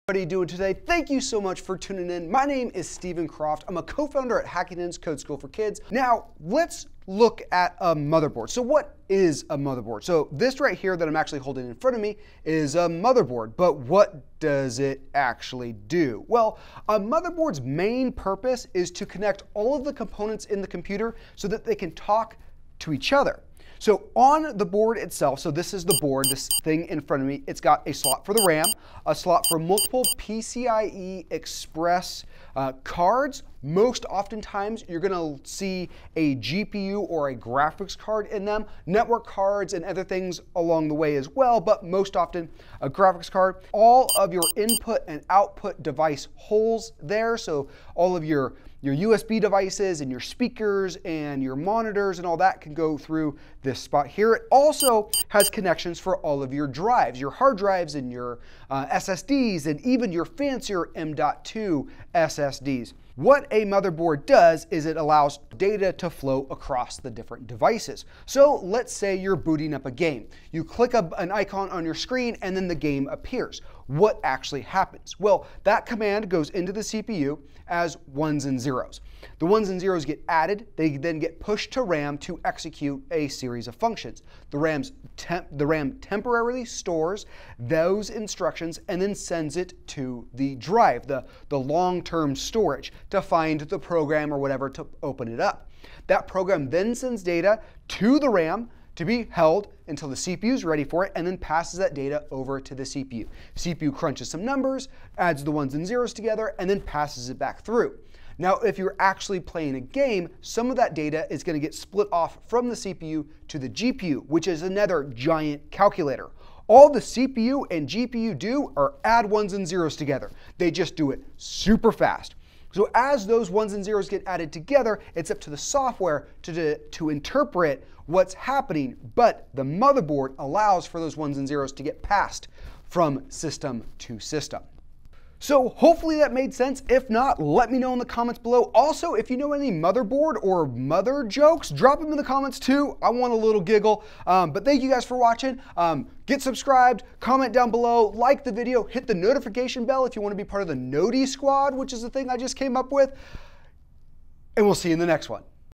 What are you doing today? Thank you so much for tuning in. My name is Stephen Croft. I'm a co-founder at Hackington's Code School for Kids. Now, let's look at a motherboard. So what is a motherboard? So this right here that I'm actually holding in front of me is a motherboard, but what does it actually do? Well, a motherboard's main purpose is to connect all of the components in the computer so that they can talk to each other. So on the board itself, so this is the board, this thing in front of me, it's got a slot for the RAM, a slot for multiple PCIe Express cards. Most oftentimes, you're gonna see a GPU or a graphics card in them, network cards and other things along the way as well, but most often a graphics card. All of your input and output device holes there, so all of your USB devices and your speakers and your monitors and all that can go through this spot here. It also has connections for all of your drives, your hard drives and your SSDs and even your fancier M.2 SSDs. What a motherboard does is it allows data to flow across the different devices. So let's say you're booting up a game. You click an icon on your screen and then the game appears. What actually happens? Well, that command goes into the CPU as ones and zeros. The ones and zeros get added, they then get pushed to RAM to execute a series of functions. The RAM temporarily stores those instructions and then sends it to the drive, the long-term storage, to find the program or whatever to open it up. That program then sends data to the RAM to be held until the CPU is ready for it and then passes that data over to the CPU. CPU crunches some numbers, adds the ones and zeros together, and then passes it back through. Now, if you're actually playing a game, some of that data is going to get split off from the CPU to the GPU, which is another giant calculator. All the CPU and GPU do are add ones and zeros together. They just do it super fast. So as those ones and zeros get added together, it's up to the software to interpret what's happening, but the motherboard allows for those ones and zeros to get passed from system to system. So hopefully that made sense. If not, let me know in the comments below. Also, if you know any motherboard or mother jokes, drop them in the comments too. I want a little giggle. But thank you guys for watching. Get subscribed, comment down below, like the video, hit the notification bell if you want to be part of the Noti squad, which is the thing I just came up with. And we'll see you in the next one.